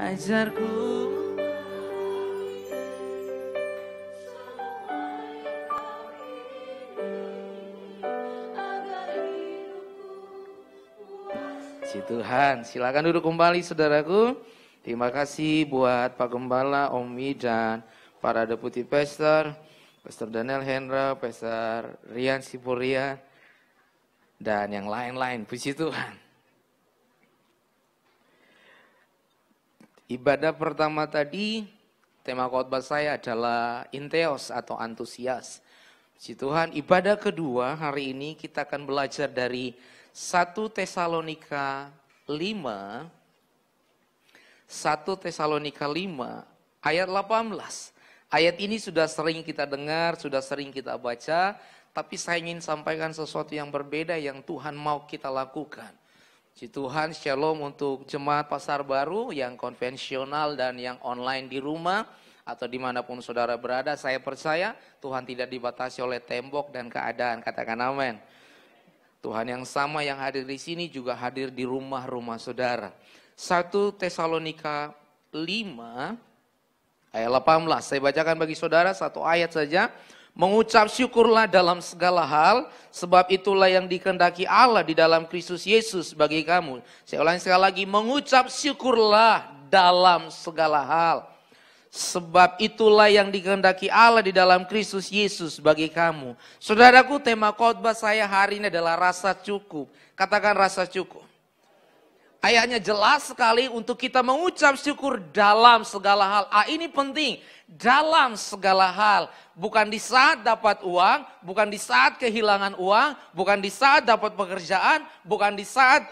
Ajarku Si Tuhan, silakan duduk kembali saudaraku. Terima kasih buat Pak Gembala, Omi dan para deputi pastor, Pastor Daniel Hendra, Pastor Rian Sipuria, dan yang lain-lain. Puji Tuhan. Ibadah pertama tadi, tema khotbah saya adalah Inteos atau antusias. Puji Tuhan, ibadah kedua hari ini kita akan belajar dari 1 Tesalonika 5, 1 Tesalonika 5 ayat 18. Ayat ini sudah sering kita dengar, sudah sering kita baca, tapi saya ingin sampaikan sesuatu yang berbeda yang Tuhan mau kita lakukan. Puji Tuhan, shalom untuk jemaat Pasar Baru yang konvensional dan yang online di rumah atau dimanapun saudara berada. Saya percaya Tuhan tidak dibatasi oleh tembok dan keadaan, katakan amin. Tuhan yang sama yang hadir di sini juga hadir di rumah-rumah saudara. 1 Tesalonika 5 ayat 18. Saya bacakan bagi saudara satu ayat saja. Mengucap syukurlah dalam segala hal, sebab itulah yang dikehendaki Allah di dalam Kristus Yesus bagi kamu. Saya ulangi sekali lagi, mengucap syukurlah dalam segala hal. Sebab itulah yang dikehendaki Allah di dalam Kristus Yesus bagi kamu. Saudaraku, tema khotbah saya hari ini adalah rasa cukup. Katakan rasa cukup. Ayatnya jelas sekali untuk kita mengucap syukur dalam segala hal. Ini penting. Dalam segala hal. Bukan di saat dapat uang, bukan di saat kehilangan uang, bukan di saat dapat pekerjaan, bukan di saat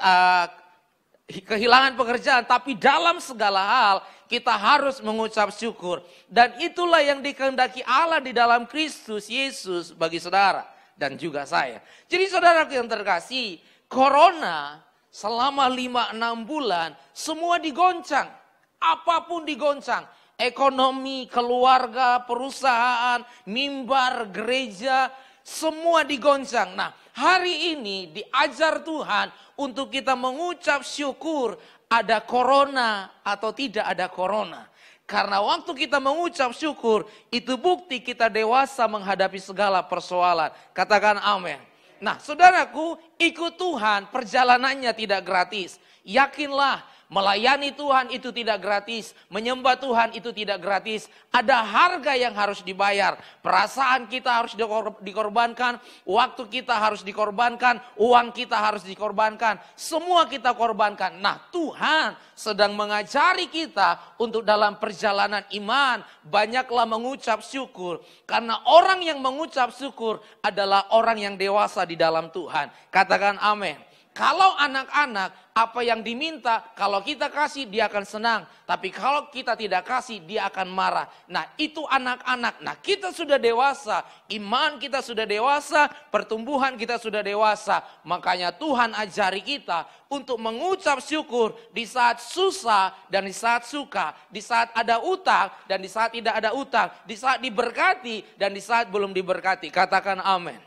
kehilangan pekerjaan, tapi dalam segala hal kita harus mengucap syukur. Dan itulah yang dikehendaki Allah di dalam Kristus Yesus bagi saudara dan juga saya. Jadi saudaraku yang terkasih, corona selama 5-6 bulan semua digoncang. Apapun digoncang. Ekonomi, keluarga, perusahaan, mimbar, gereja, semua digoncang. Nah, hari ini diajar Tuhan untuk kita mengucap syukur ada corona atau tidak ada corona. Karena waktu kita mengucap syukur, itu bukti kita dewasa menghadapi segala persoalan. Katakan amin. Nah, saudaraku, ikut Tuhan perjalanannya tidak gratis. Yakinlah, melayani Tuhan itu tidak gratis. Menyembah Tuhan itu tidak gratis. Ada harga yang harus dibayar. Perasaan kita harus dikorbankan. Waktu kita harus dikorbankan. Uang kita harus dikorbankan. Semua kita korbankan. Nah, Tuhan sedang mengajari kita untuk dalam perjalanan iman. Banyaklah mengucap syukur. Karena orang yang mengucap syukur adalah orang yang dewasa di dalam Tuhan. Katakan amin. Kalau anak-anak, apa yang diminta, kalau kita kasih dia akan senang. Tapi kalau kita tidak kasih, dia akan marah. Nah, itu anak-anak. Nah, kita sudah dewasa. Iman kita sudah dewasa. Pertumbuhan kita sudah dewasa. Makanya Tuhan ajari kita untuk mengucap syukur di saat susah dan di saat suka. Di saat ada utang dan di saat tidak ada utang. Di saat diberkati dan di saat belum diberkati. Katakan amin.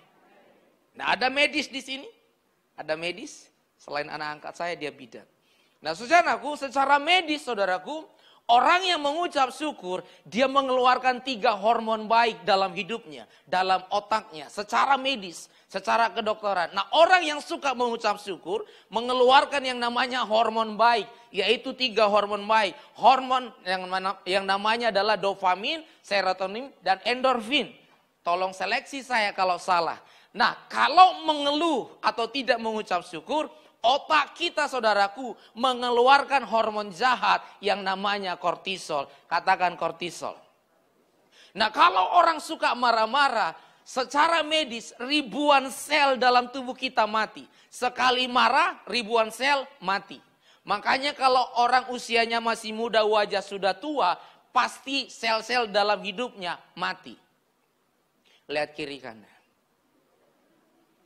Nah, ada medis di sini. Ada medis, selain anak angkat saya dia bidan. Nah saudaraku, secara medis saudaraku, orang yang mengucap syukur, dia mengeluarkan 3 hormon baik dalam hidupnya, dalam otaknya, secara medis, secara kedokteran. Nah orang yang suka mengucap syukur, mengeluarkan yang namanya hormon baik, yaitu 3 hormon baik. Hormon yang namanya adalah dopamin, serotonin, dan endorfin. Tolong seleksi saya kalau salah. Nah, kalau mengeluh atau tidak mengucap syukur, otak kita saudaraku mengeluarkan hormon jahat yang namanya kortisol. Katakan kortisol. Nah, kalau orang suka marah-marah, secara medis ribuan sel dalam tubuh kita mati. Sekali marah, ribuan sel mati. Makanya kalau orang usianya masih muda, wajah sudah tua, pasti sel-sel dalam hidupnya mati. Lihat kiri kanan.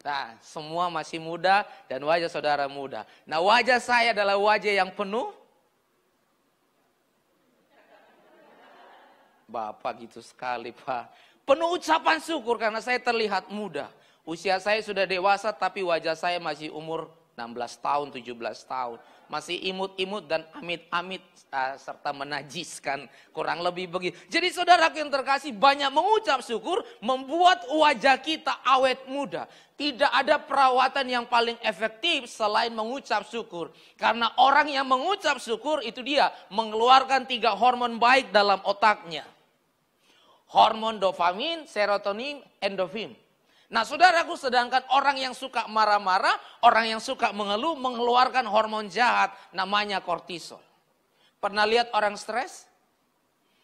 Nah, semua masih muda dan wajah saudara muda. Nah, wajah saya adalah wajah yang penuh. Bapak gitu sekali, Pak. Penuh ucapan syukur karena saya terlihat muda. Usia saya sudah dewasa tapi wajah saya masih umur 16 tahun, 17 tahun. Masih imut-imut dan amit-amit serta menajiskan. Kurang lebih begitu. Jadi saudaraku yang terkasih, banyak mengucap syukur membuat wajah kita awet muda. Tidak ada perawatan yang paling efektif selain mengucap syukur. Karena orang yang mengucap syukur itu dia mengeluarkan 3 hormon baik dalam otaknya. Hormon dopamin, serotonin, endorfin. Nah saudaraku, sedangkan orang yang suka marah-marah, orang yang suka mengeluh, mengeluarkan hormon jahat namanya kortisol. Pernah lihat orang stres?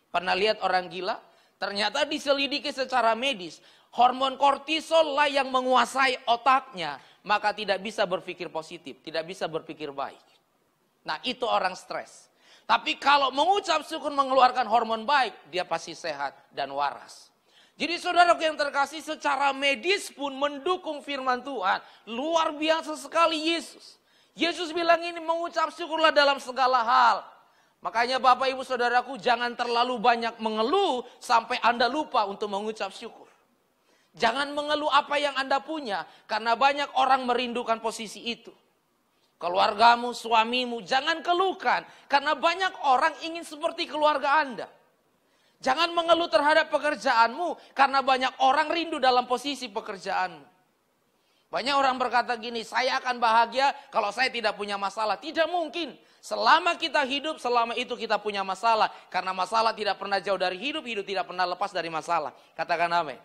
Pernah lihat orang gila? Ternyata diselidiki secara medis, hormon kortisol lah yang menguasai otaknya, maka tidak bisa berpikir positif, tidak bisa berpikir baik. Nah itu orang stres. Tapi kalau mengucap syukur mengeluarkan hormon baik, dia pasti sehat dan waras. Jadi saudaraku yang terkasih, secara medis pun mendukung firman Tuhan. Luar biasa sekali Yesus. Yesus bilang ini, mengucap syukurlah dalam segala hal. Makanya Bapak Ibu Saudaraku, jangan terlalu banyak mengeluh sampai Anda lupa untuk mengucap syukur. Jangan mengeluh apa yang Anda punya, karena banyak orang merindukan posisi itu. Keluargamu, suamimu, jangan keluhkan. Karena banyak orang ingin seperti keluarga Anda. Jangan mengeluh terhadap pekerjaanmu, karena banyak orang rindu dalam posisi pekerjaanmu. Banyak orang berkata gini, saya akan bahagia kalau saya tidak punya masalah. Tidak mungkin. Selama kita hidup, selama itu kita punya masalah. Karena masalah tidak pernah jauh dari hidup, hidup tidak pernah lepas dari masalah. Katakan amin.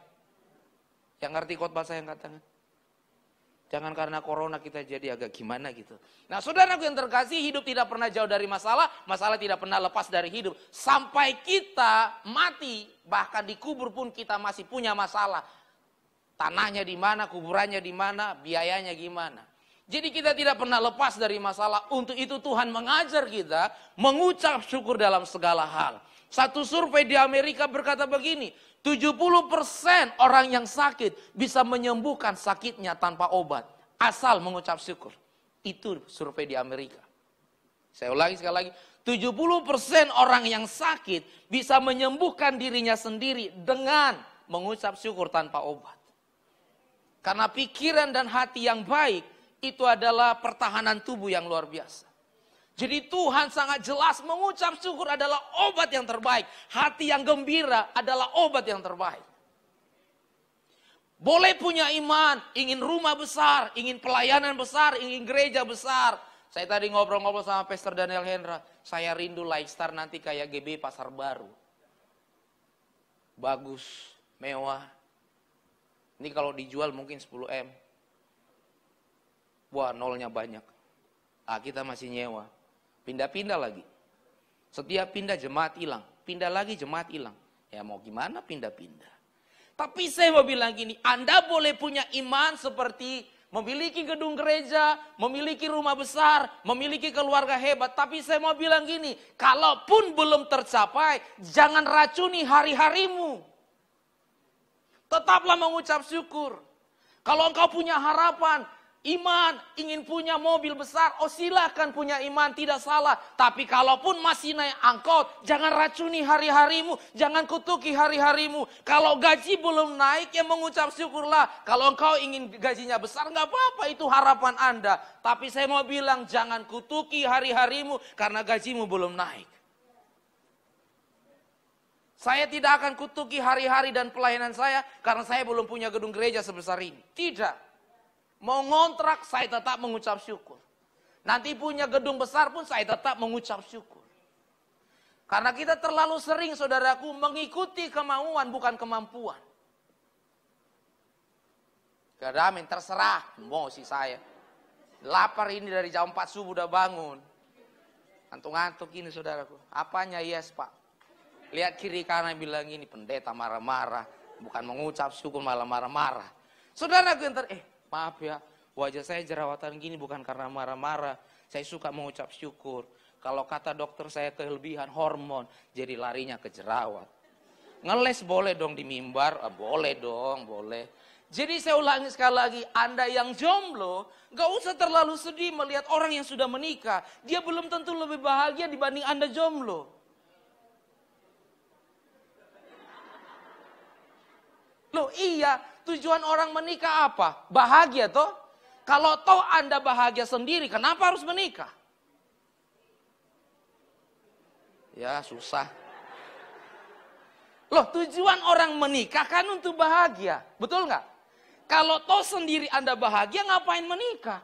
Yang ngerti khotbah saya yang katakan. Jangan karena corona kita jadi agak gimana gitu. Nah saudaraku yang terkasih, hidup tidak pernah jauh dari masalah. Masalah tidak pernah lepas dari hidup. Sampai kita mati, bahkan dikubur pun kita masih punya masalah. Tanahnya di mana, kuburannya di mana, biayanya gimana. Jadi kita tidak pernah lepas dari masalah. Untuk itu Tuhan mengajar kita mengucap syukur dalam segala hal. Satu survei di Amerika berkata begini, 70% orang yang sakit bisa menyembuhkan sakitnya tanpa obat. Asal mengucap syukur. Itu survei di Amerika. Saya ulangi sekali lagi. 70% orang yang sakit bisa menyembuhkan dirinya sendiri dengan mengucap syukur tanpa obat. Karena pikiran dan hati yang baik itu adalah pertahanan tubuh yang luar biasa. Jadi Tuhan sangat jelas mengucap syukur adalah obat yang terbaik. Hati yang gembira adalah obat yang terbaik. Boleh punya iman, ingin rumah besar, ingin pelayanan besar, ingin gereja besar. Saya tadi ngobrol-ngobrol sama Pastor Daniel Hendra. Saya rindu Lifestar nanti kayak GB Pasar Baru. Bagus, mewah. Ini kalau dijual mungkin 10M. Wah, nolnya banyak. Kita masih nyewa. Pindah-pindah lagi. Setiap pindah jemaat hilang. Pindah lagi jemaat hilang. Ya mau gimana pindah-pindah. Tapi saya mau bilang gini. Anda boleh punya iman seperti memiliki gedung gereja. Memiliki rumah besar. Memiliki keluarga hebat. Tapi saya mau bilang gini. Kalaupun belum tercapai. Jangan racuni hari-harimu. Tetaplah mengucap syukur. Kalau engkau punya harapan. Iman, ingin punya mobil besar, silakan punya iman, tidak salah. Tapi kalaupun masih naik angkot, jangan racuni hari-harimu, jangan kutuki hari-harimu. Kalau gaji belum naik, ya mengucap syukurlah. Kalau engkau ingin gajinya besar, nggak apa-apa, itu harapan Anda. Tapi saya mau bilang, jangan kutuki hari-harimu, karena gajimu belum naik. Saya tidak akan kutuki hari-hari dan pelayanan saya, karena saya belum punya gedung gereja sebesar ini. Tidak. Mau ngontrak, saya tetap mengucap syukur. Nanti punya gedung besar pun saya tetap mengucap syukur. Karena kita terlalu sering, saudaraku, mengikuti kemauan bukan kemampuan. Amin, terserah, emosi saya. Lapar ini dari jam 4 subuh udah bangun. Ngantuk-ngantuk ini saudaraku. Apanya yes pak? Lihat kiri kanan bilang ini, pendeta marah-marah. Bukan mengucap syukur malah marah-marah. Saudaraku yang maaf ya, wajah saya jerawatan gini bukan karena marah-marah. Saya suka mengucap syukur. Kalau kata dokter saya kelebihan hormon, jadi larinya ke jerawat. Ngeles boleh dong di mimbar? Boleh dong, boleh. Jadi saya ulangi sekali lagi, Anda yang jomblo, gak usah terlalu sedih melihat orang yang sudah menikah. Dia belum tentu lebih bahagia dibanding Anda jomblo. Loh iya, tujuan orang menikah apa? Bahagia toh? Kalau toh Anda bahagia sendiri, kenapa harus menikah? Ya susah. Loh, tujuan orang menikah kan untuk bahagia. Betul nggak? Kalau toh sendiri Anda bahagia, ngapain menikah?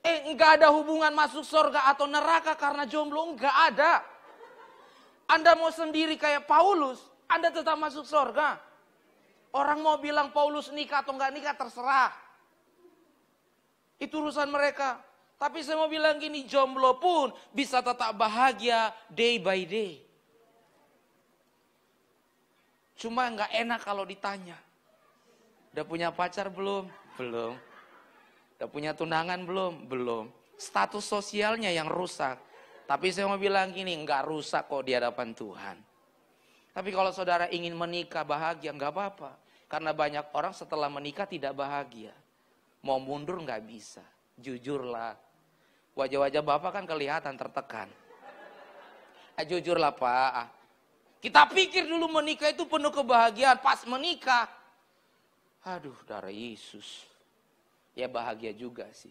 Nggak ada hubungan masuk surga atau neraka karena jomblo, nggak ada. Anda mau sendiri kayak Paulus, Anda tetap masuk surga. Orang mau bilang Paulus nikah atau nggak nikah terserah. Itu urusan mereka. Tapi saya mau bilang gini, jomblo pun bisa tetap bahagia day by day. Cuma nggak enak kalau ditanya. Udah punya pacar belum? Belum. Udah punya tunangan belum? Belum. Status sosialnya yang rusak. Tapi saya mau bilang gini, nggak rusak kok di hadapan Tuhan. Tapi kalau saudara ingin menikah bahagia, nggak apa-apa. Karena banyak orang setelah menikah tidak bahagia. Mau mundur nggak bisa. Jujurlah. Wajah-wajah Bapak kan kelihatan tertekan. Jujurlah Pak. Kita pikir dulu menikah itu penuh kebahagiaan. Pas menikah. Aduh, darah Yesus. Ya bahagia juga sih.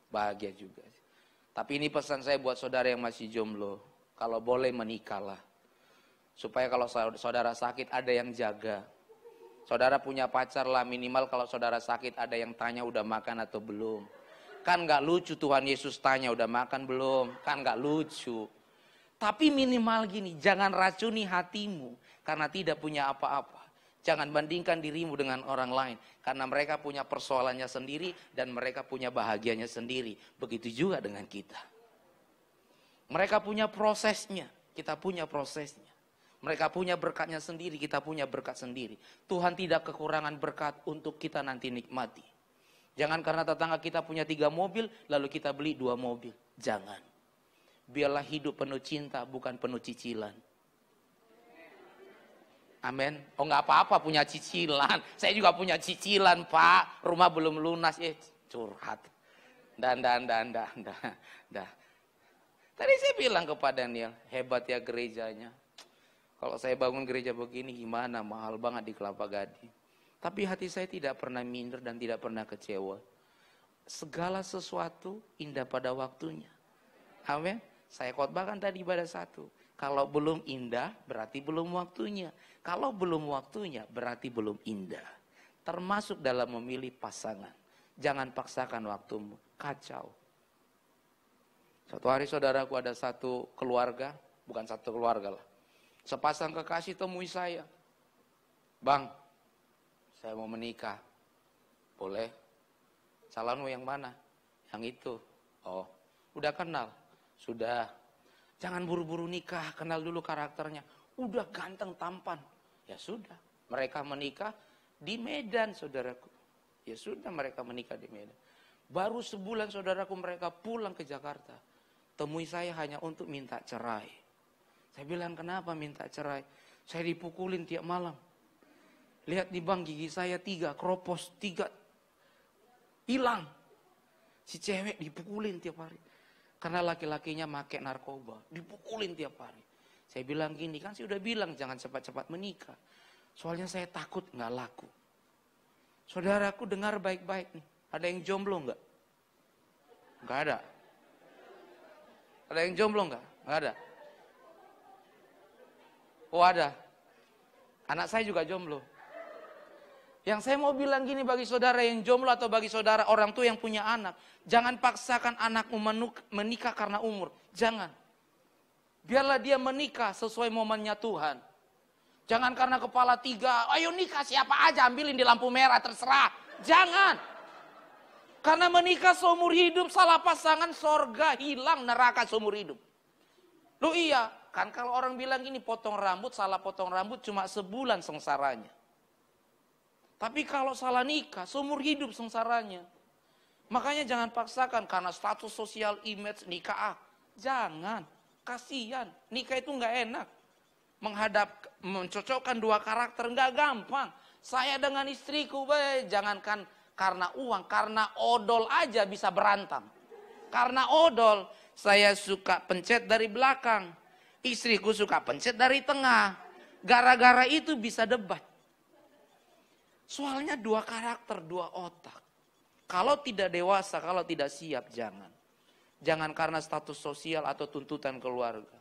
Bahagia juga sih. Tapi ini pesan saya buat saudara yang masih jomblo. Kalau boleh menikahlah. Supaya kalau saudara sakit ada yang jaga. Saudara punya pacar lah, minimal kalau saudara sakit ada yang tanya udah makan atau belum. Kan gak lucu Tuhan Yesus tanya udah makan belum. Kan gak lucu. Tapi minimal gini, jangan racuni hatimu. Karena tidak punya apa-apa. Jangan bandingkan dirimu dengan orang lain. Karena mereka punya persoalannya sendiri dan mereka punya bahagianya sendiri. Begitu juga dengan kita. Mereka punya prosesnya, kita punya prosesnya. Mereka punya berkatnya sendiri, kita punya berkat sendiri. Tuhan tidak kekurangan berkat untuk kita nanti nikmati. Jangan karena tetangga kita punya 3 mobil, lalu kita beli 2 mobil. Jangan. Biarlah hidup penuh cinta, bukan penuh cicilan. Amin. Oh nggak apa-apa punya cicilan. Saya juga punya cicilan Pak. Rumah belum lunas. Curhat. Dan. Tadi saya bilang kepada Daniel, hebat ya gerejanya. Kalau saya bangun gereja begini gimana? Mahal banget di Kelapa Gading. Tapi hati saya tidak pernah minder dan tidak pernah kecewa. Segala sesuatu indah pada waktunya. Amin. Saya khotbahkan tadi pada 1. Kalau belum indah berarti belum waktunya. Kalau belum waktunya berarti belum indah. Termasuk dalam memilih pasangan. Jangan paksakan waktumu. Kacau. Suatu hari saudaraku ada satu keluarga. Bukan satu keluarga lah. Sepasang kekasih temui saya. Bang, saya mau menikah. Boleh? Calonmu yang mana? Yang itu. Oh, udah kenal? Sudah. Jangan buru-buru nikah, kenal dulu karakternya. Udah ganteng, tampan. Ya sudah, mereka menikah di Medan, saudaraku. Ya sudah, mereka menikah di Medan. Baru sebulan, saudaraku, mereka pulang ke Jakarta. Temui saya hanya untuk minta cerai. Saya bilang, kenapa minta cerai? Saya dipukulin tiap malam. Lihat di bang, gigi saya 3, kropos 3. Hilang. Si cewek dipukulin tiap hari. Karena laki-lakinya make narkoba. Dipukulin tiap hari. Saya bilang gini, kan saya udah bilang jangan cepat-cepat menikah. Soalnya saya takut nggak laku. Saudaraku dengar baik-baik nih. Ada yang jomblo nggak? Nggak ada. Ada yang jomblo nggak? Nggak ada. Oh ada. Anak saya juga jomblo. Yang saya mau bilang gini bagi saudara yang jomblo atau bagi saudara orang tua yang punya anak. Jangan paksakan anakmu menikah karena umur. Jangan. Biarlah dia menikah sesuai momennya Tuhan. Jangan karena kepala 3, ayo nikah siapa aja ambilin di lampu merah terserah. Jangan. Karena menikah seumur hidup, salah pasangan sorga hilang, neraka seumur hidup. Loh iya, kan kalau orang bilang gini potong rambut, salah potong rambut cuma sebulan sengsaranya. Tapi kalau salah nikah, seumur hidup sengsaranya. Makanya jangan paksakan karena status sosial, image, nikah. Jangan, kasihan. Nikah itu nggak enak. Mencocokkan 2 karakter nggak gampang. Saya dengan istriku, jangankan karena uang, karena odol aja bisa berantem. Karena odol, saya suka pencet dari belakang. Istriku suka pencet dari tengah. Gara-gara itu bisa debat. Soalnya dua karakter, dua otak. Kalau tidak dewasa, kalau tidak siap, jangan. Jangan karena status sosial atau tuntutan keluarga.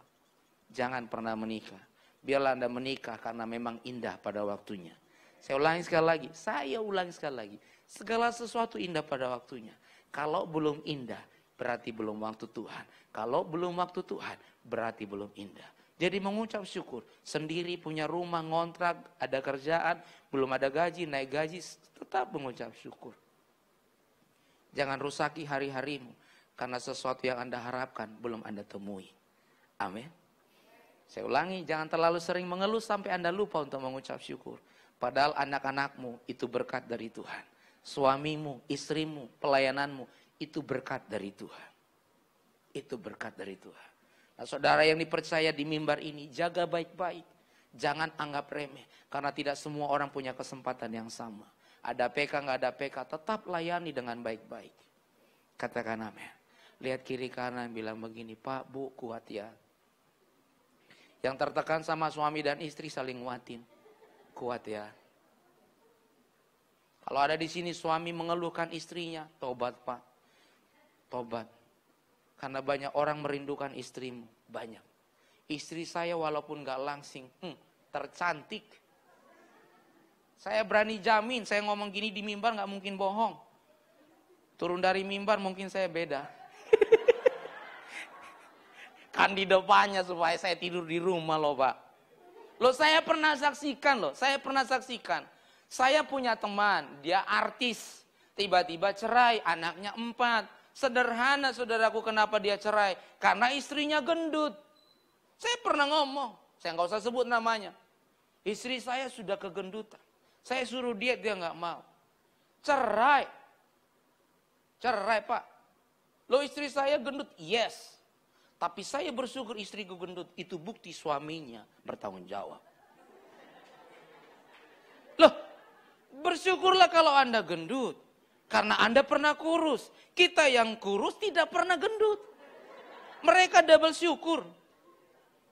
Jangan pernah menikah. Biarlah Anda menikah karena memang indah pada waktunya. Saya ulangi sekali lagi, segala sesuatu indah pada waktunya. Kalau belum indah, berarti belum waktu Tuhan. Kalau belum waktu Tuhan, berarti belum indah. Jadi mengucap syukur, sendiri punya rumah, ngontrak, ada kerjaan, belum ada gaji, naik gaji, tetap mengucap syukur. Jangan rusaki hari-harimu, karena sesuatu yang Anda harapkan belum Anda temui. Amin. Saya ulangi, jangan terlalu sering mengeluh sampai Anda lupa untuk mengucap syukur. Padahal anak-anakmu itu berkat dari Tuhan. Suamimu, istrimu, pelayananmu, itu berkat dari Tuhan. Itu berkat dari Tuhan. Nah, saudara yang dipercaya di mimbar ini, jaga baik-baik. Jangan anggap remeh. Karena tidak semua orang punya kesempatan yang sama. Ada PK, nggak ada PK, tetap layani dengan baik-baik. Katakan amin. Lihat kiri kanan, bilang begini, Pak, Bu, kuat ya. Yang tertekan sama suami dan istri saling nguatin. Kuat ya. Kalau ada di sini suami mengeluhkan istrinya, tobat Pak. Tobat. Karena banyak orang merindukan istrimu. Banyak. Istri saya walaupun gak langsing, tercantik. Saya berani jamin, saya ngomong gini di mimbar gak mungkin bohong. Turun dari mimbar mungkin saya beda. Kan di depannya supaya saya tidur di rumah loh Pak. Loh saya pernah saksikan. Saya punya teman, dia artis. Tiba-tiba cerai, anaknya 4. Sederhana saudaraku kenapa dia cerai. Karena istrinya gendut. Saya pernah ngomong, saya nggak usah sebut namanya. Istri saya sudah kegendutan. Saya suruh diet, dia nggak mau. Cerai. Cerai Pak. Loh istri saya gendut, yes. Tapi saya bersyukur istriku gendut, itu bukti suaminya bertanggung jawab. Loh, bersyukurlah kalau Anda gendut. Karena Anda pernah kurus. Kita yang kurus tidak pernah gendut. Mereka double syukur.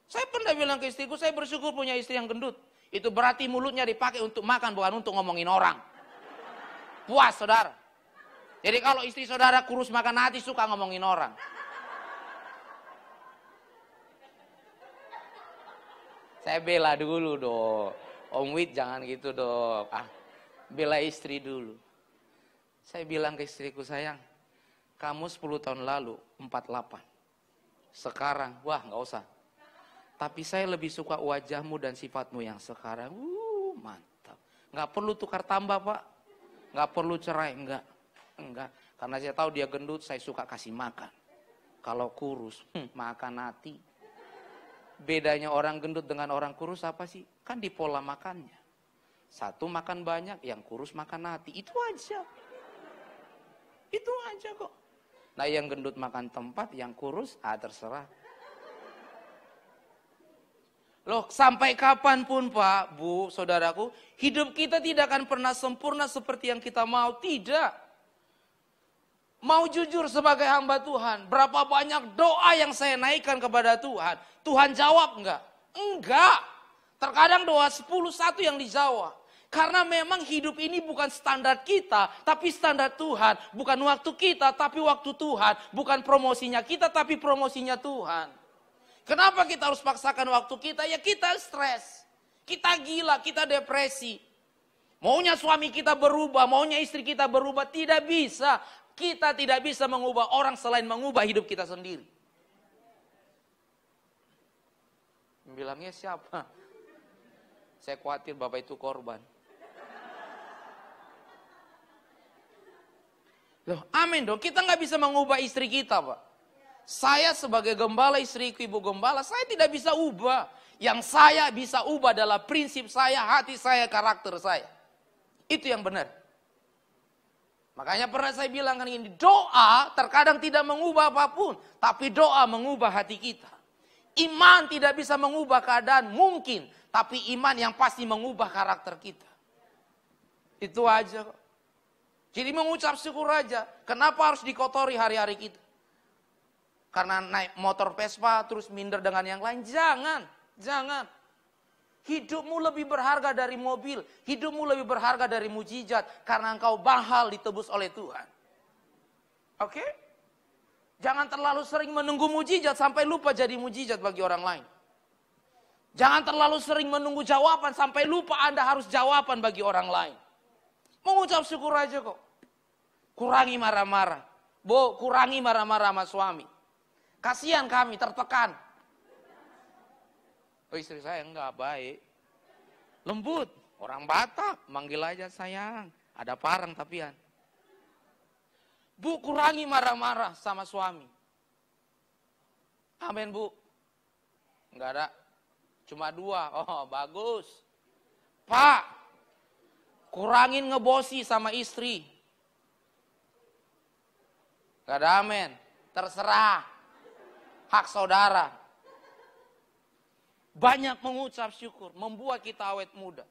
Saya pernah bilang ke istriku, saya bersyukur punya istri yang gendut. Itu berarti mulutnya dipakai untuk makan, bukan untuk ngomongin orang. Puas saudara. Jadi kalau istri saudara kurus makan hati, suka ngomongin orang. Saya bela dulu dong. Om Wid jangan gitu dong. Bela istri dulu. Saya bilang ke istriku, sayang, kamu 10 tahun lalu 48. Sekarang, wah nggak usah. Tapi saya lebih suka wajahmu dan sifatmu yang sekarang. Mantap. Nggak perlu tukar tambah Pak. Nggak perlu cerai, enggak. Karena saya tahu dia gendut, saya suka kasih makan. Kalau kurus, makan hati. Bedanya orang gendut dengan orang kurus apa sih? Kan di pola makannya. Satu makan banyak, yang kurus makan hati. Itu aja. Itu aja kok. Nah yang gendut makan tempat, yang kurus, terserah. Loh sampai kapanpun Pak, Bu, saudaraku, hidup kita tidak akan pernah sempurna seperti yang kita mau. Tidak. Mau jujur sebagai hamba Tuhan, berapa banyak doa yang saya naikkan kepada Tuhan. Tuhan jawab enggak? Enggak. Terkadang doa 10 satu yang dijawab. Karena memang hidup ini bukan standar kita, tapi standar Tuhan. Bukan waktu kita, tapi waktu Tuhan. Bukan promosinya kita, tapi promosinya Tuhan. Kenapa kita harus paksakan waktu kita? Ya kita stres. Kita gila, kita depresi. Maunya suami kita berubah, maunya istri kita berubah. Tidak bisa. Kita tidak bisa mengubah orang selain mengubah hidup kita sendiri. Bilangnya siapa? Saya khawatir Bapak itu korban. Loh, amin dong. Kita nggak bisa mengubah istri kita, Pak. Saya sebagai gembala, istriku ibu gembala, saya tidak bisa ubah. Yang saya bisa ubah adalah prinsip saya, hati saya, karakter saya. Itu yang benar. Makanya pernah saya bilang kan ini, doa terkadang tidak mengubah apapun, tapi doa mengubah hati kita. Iman tidak bisa mengubah keadaan, mungkin, tapi iman yang pasti mengubah karakter kita. Itu aja kok. Jadi mengucap syukur aja. Kenapa harus dikotori hari-hari kita? Karena naik motor Vespa terus minder dengan yang lain, jangan. Hidupmu lebih berharga dari mobil. Hidupmu lebih berharga dari mujizat. Karena engkau mahal ditebus oleh Tuhan. Oke? Jangan terlalu sering menunggu mujizat sampai lupa jadi mujizat bagi orang lain. Jangan terlalu sering menunggu jawaban sampai lupa Anda harus jawaban bagi orang lain. Mengucap syukur aja kok. Kurangi marah-marah. Kurangi marah-marah sama suami. Kasihan kami tertekan. Oh, istri saya enggak baik. Lembut. Orang Batak. Manggil aja sayang. Ada parang tapian. Bu, kurangi marah-marah sama suami. Amin, Bu. Enggak ada. Cuma 2. Oh, bagus. Pak, kurangin ngebosi sama istri. Enggak ada amin. Terserah. Hak saudara. Banyak mengucap syukur. Membuat kita awet muda.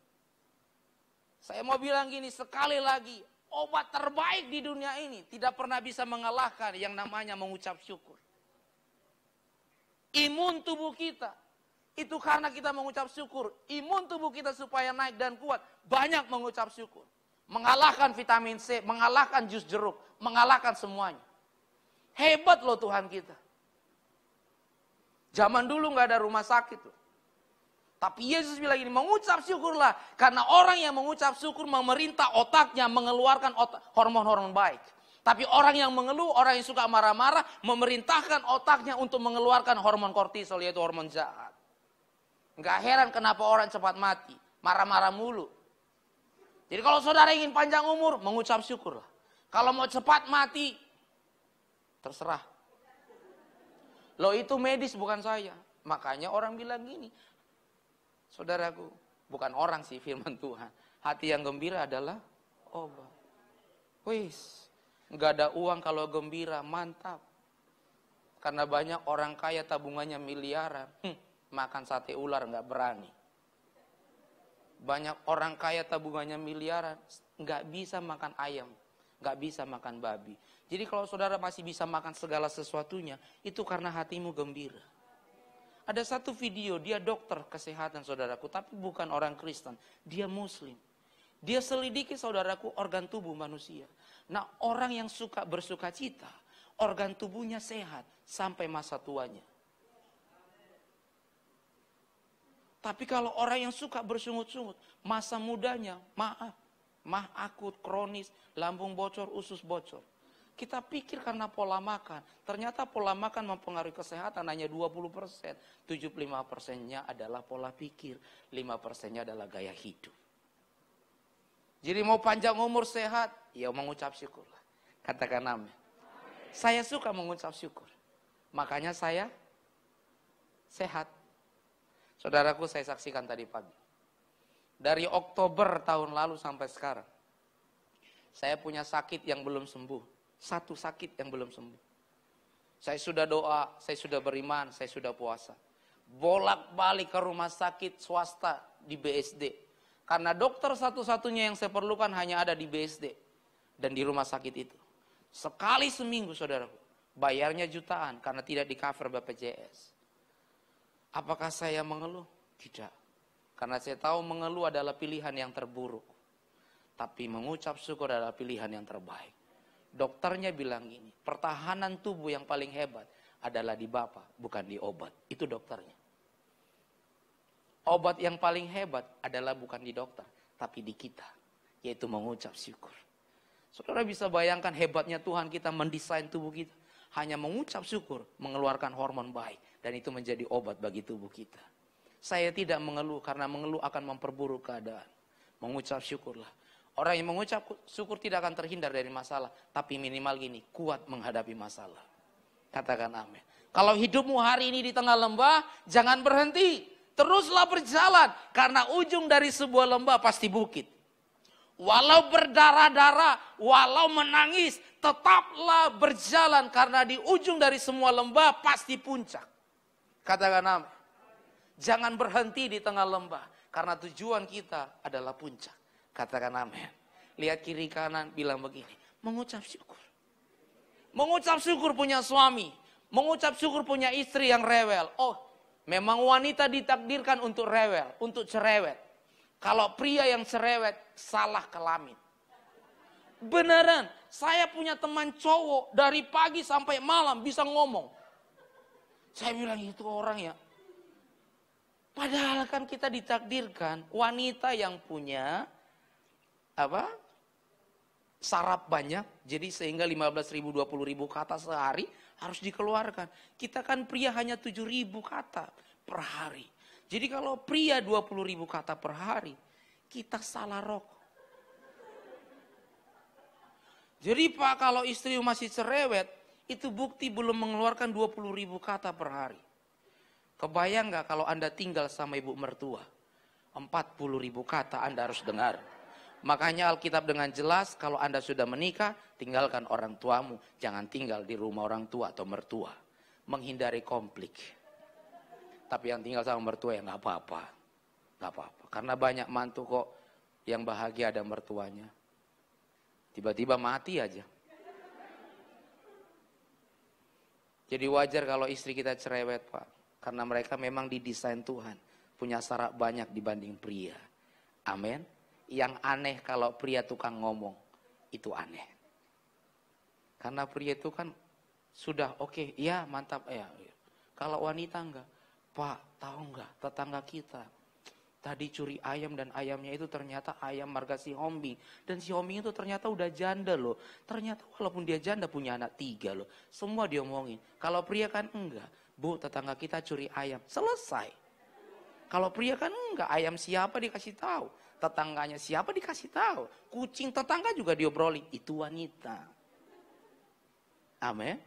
Saya mau bilang gini sekali lagi. Obat terbaik di dunia ini tidak pernah bisa mengalahkan yang namanya mengucap syukur. Imun tubuh kita, itu karena kita mengucap syukur. Imun tubuh kita supaya naik dan kuat, banyak mengucap syukur. Mengalahkan vitamin C, mengalahkan jus jeruk, mengalahkan semuanya. Hebat loh Tuhan kita. Zaman dulu gak ada rumah sakit loh. Tapi Yesus bilang ini, mengucap syukurlah. Karena orang yang mengucap syukur memerintah otaknya mengeluarkan hormon-hormon baik. Tapi orang yang mengeluh, orang yang suka marah-marah, memerintahkan otaknya untuk mengeluarkan hormon kortisol, yaitu hormon jahat. Nggak heran kenapa orang cepat mati, marah-marah mulu. Jadi kalau saudara ingin panjang umur, mengucap syukurlah. Kalau mau cepat mati, terserah. Loh itu medis bukan saya. Makanya orang bilang gini, saudaraku, bukan orang sih firman Tuhan. Hati yang gembira adalah obat. Wis, nggak ada uang kalau gembira, mantap. Karena banyak orang kaya tabungannya miliaran. Makan sate ular nggak berani. Banyak orang kaya tabungannya miliaran, nggak bisa makan ayam, nggak bisa makan babi. Jadi kalau saudara masih bisa makan segala sesuatunya, itu karena hatimu gembira. Ada satu video, dia dokter kesehatan saudaraku, tapi bukan orang Kristen, dia Muslim. Dia selidiki saudaraku organ tubuh manusia. Nah orang yang suka bersuka cita, organ tubuhnya sehat sampai masa tuanya. Tapi kalau orang yang suka bersungut-sungut, masa mudanya mah akut, kronis, lambung bocor, usus bocor. Kita pikir karena pola makan, ternyata pola makan mempengaruhi kesehatan hanya 20%. 75%-nya adalah pola pikir, 5%-nya adalah gaya hidup. Jadi mau panjang umur sehat, ya mengucap syukurlah. Katakan amin. Saya suka mengucap syukur. Makanya saya sehat. Saudaraku, saya saksikan tadi pagi. Dari Oktober tahun lalu sampai sekarang, saya punya sakit yang belum sembuh. Satu sakit yang belum sembuh. Saya sudah doa, saya sudah beriman, saya sudah puasa. Bolak-balik ke rumah sakit swasta di BSD. Karena dokter satu-satunya yang saya perlukan hanya ada di BSD. Dan di rumah sakit itu. Sekali seminggu saudaraku. Bayarnya jutaan karena tidak di cover BPJS. Apakah saya mengeluh? Tidak. Karena saya tahu mengeluh adalah pilihan yang terburuk. Tapi mengucap syukur adalah pilihan yang terbaik. Dokternya bilang gini, pertahanan tubuh yang paling hebat adalah di Bapak, bukan di obat. Itu dokternya. Obat yang paling hebat adalah bukan di dokter, tapi di kita. Yaitu mengucap syukur. Saudara bisa bayangkan hebatnya Tuhan kita mendesain tubuh kita. Hanya mengucap syukur, mengeluarkan hormon baik. Dan itu menjadi obat bagi tubuh kita. Saya tidak mengeluh karena mengeluh akan memperburuk keadaan. Mengucap syukurlah. Orang yang mengucap syukur tidak akan terhindar dari masalah. Tapi minimal gini, kuat menghadapi masalah. Katakan amin. Kalau hidupmu hari ini di tengah lembah, jangan berhenti. Teruslah berjalan. Karena ujung dari sebuah lembah pasti bukit. Walau berdarah-darah, walau menangis, tetaplah berjalan. Karena di ujung dari semua lembah pasti puncak. Katakan amin. Jangan berhenti di tengah lembah. Karena tujuan kita adalah puncak. Katakan amin. Lihat kiri kanan bilang begini. Mengucap syukur. Mengucap syukur punya suami. Mengucap syukur punya istri yang rewel. Oh, Memang wanita ditakdirkan untuk rewel, untuk cerewet. Kalau pria yang cerewet, salah kelamin. Beneran, saya punya teman cowok dari pagi sampai malam bisa ngomong. Saya bilang itu orang ya. Padahal kan kita ditakdirkan wanita yang punya saraf banyak, jadi sehingga 15.000, 20.000 kata sehari harus dikeluarkan. Kita kan pria hanya 7.000 kata per hari. Jadi kalau pria 20.000 kata per hari, kita salah rokok. Jadi Pak, kalau istri masih cerewet, itu bukti belum mengeluarkan 20.000 kata per hari. Kebayang gak kalau Anda tinggal sama ibu mertua? 40.000 kata Anda harus dengar. Makanya Alkitab dengan jelas, kalau Anda sudah menikah, tinggalkan orang tuamu. Jangan tinggal di rumah orang tua atau mertua. Menghindari konflik. Tapi yang tinggal sama mertua ya gak apa-apa. Gak apa-apa. Karena banyak mantu kok yang bahagia ada mertuanya. Tiba-tiba mati aja. Jadi wajar kalau istri kita cerewet Pak. Karena mereka memang didesain Tuhan. Punya saraf banyak dibanding pria. Amin. Yang aneh kalau pria tukang ngomong, itu aneh. Karena pria itu kan sudah oke, ya mantap. Ya. Kalau wanita enggak, Pak tahu enggak tetangga kita tadi curi ayam dan ayamnya itu ternyata ayam marga si Hombing. Dan si Hombing itu ternyata udah janda loh. Ternyata walaupun dia janda punya anak 3 loh. Semua diomongin. Kalau pria kan enggak, Bu tetangga kita curi ayam, selesai. Kalau pria kan enggak, ayam siapa dikasih tahu. Tetangganya siapa dikasih tahu. Kucing tetangga juga diobrolin. Itu wanita. Amin.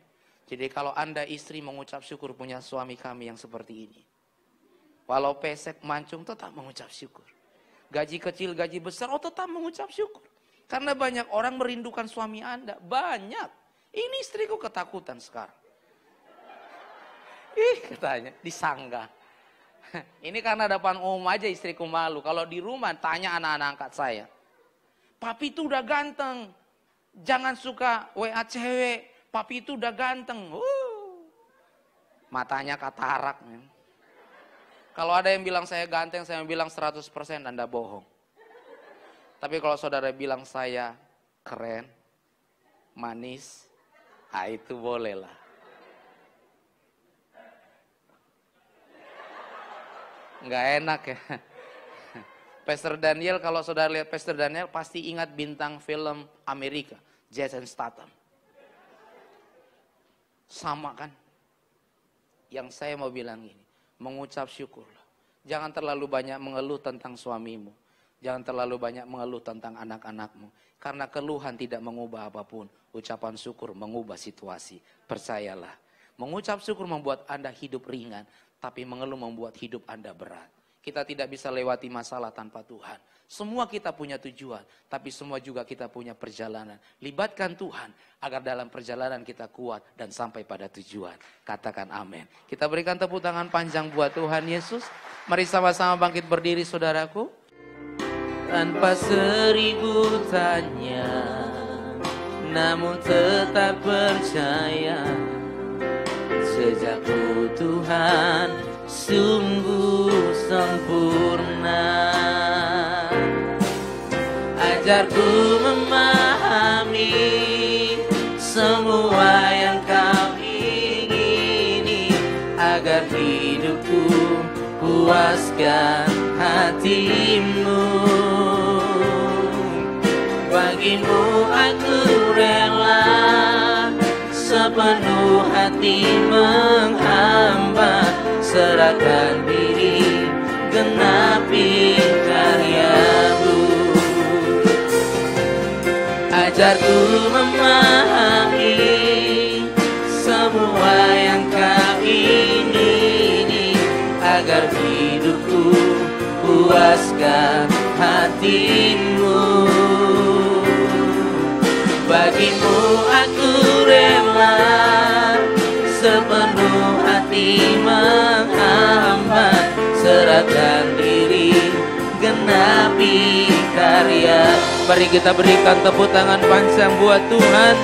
Jadi kalau Anda istri mengucap syukur punya suami kami yang seperti ini. Walau pesek mancung tetap mengucap syukur. Gaji kecil, gaji besar, tetap mengucap syukur. Karena banyak orang merindukan suami Anda. Banyak. Ini istriku ketakutan sekarang. Katanya disanggah. Ini karena depan umum aja istriku malu. Kalau di rumah tanya anak-anak angkat saya. Papi itu udah ganteng. Jangan suka WA cewek. Papi itu udah ganteng. Matanya katarak. Kalau ada yang bilang saya ganteng, saya bilang 100% Anda bohong. Tapi kalau saudara bilang saya keren, manis, itu boleh lah. Nggak enak ya. Pastor Daniel, kalau saudara lihat Pastor Daniel pasti ingat bintang film Amerika, Jason Statham. Sama kan? Yang saya mau bilang ini, mengucap syukurlah. Jangan terlalu banyak mengeluh tentang suamimu. Jangan terlalu banyak mengeluh tentang anak-anakmu. Karena keluhan tidak mengubah apapun. Ucapan syukur mengubah situasi. Percayalah. Mengucap syukur membuat Anda hidup ringan. Tapi mengeluh membuat hidup Anda berat. Kita tidak bisa lewati masalah tanpa Tuhan. Semua kita punya tujuan. Tapi semua juga kita punya perjalanan. Libatkan Tuhan agar dalam perjalanan kita kuat dan sampai pada tujuan. Katakan amin. Kita berikan tepuk tangan panjang buat Tuhan Yesus. Mari sama-sama bangkit berdiri saudaraku. Tanpa 1000 tanya, namun tetap percaya. Sejakku Tuhan sungguh sempurna. Ajarku memahami semua yang kau ingini, agar hidupku puaskan hatimu. Bagimu aku rela sepenuh hati menghamba, serahkan diri genapi karyamu. Ajarku memahami semua yang kau ingini, agar hidupku puaskan hatimu. Bagimu aku rela sepenuh hati menghamba, serahkan diri genapi karya. Mari kita berikan tepuk tangan panjang buat Tuhan.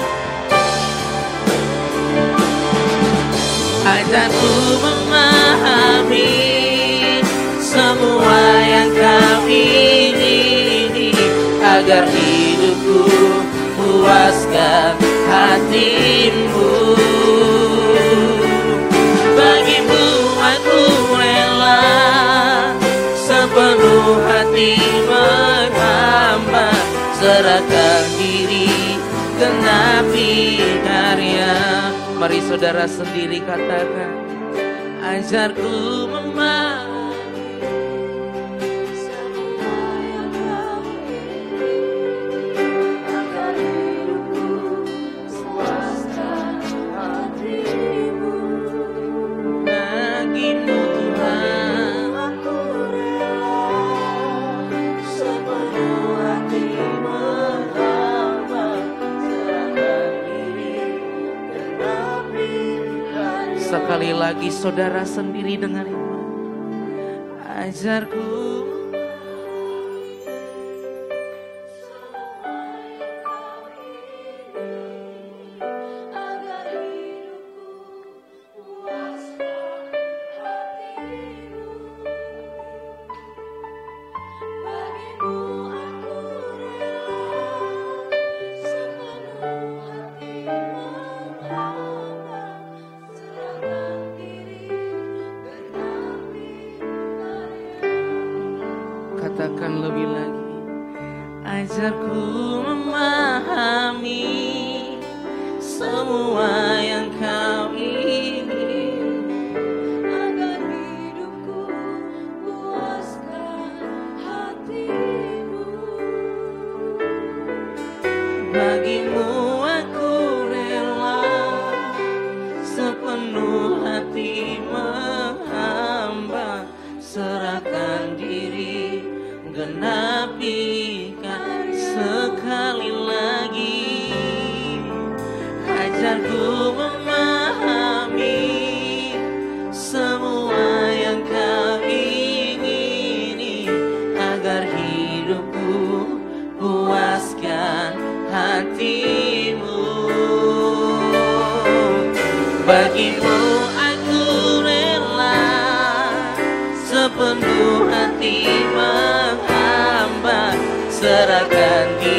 Ajarku memahami semua yang kau ingini, agar hidupku puaskan hatimu. Bagimu aku rela sepenuh hati menghamba, serahkan diri genapi karya. Mari saudara sendiri katakan, ajarku memahami semua yang kau ingini, agar hidupku puaskan hatimu. Bagimu aku rela sepenuh hati menghamba, serahkan diri genapi karya. Sekali lagi saudara sendiri dengan iman, ajarku katakan lebih lagi, ajarku memahami semua yang kau ingin, agar hidupku puaskan hatimu. Bagimu aku rela sepenuh hati menghamba, serahkan diri genapikan. Sekali lagi, ajarku memahami semua yang kau ingini, agar hidupku puaskan hatimu. Bagimu aku rela sepenuh hati menghamba, serahkan diri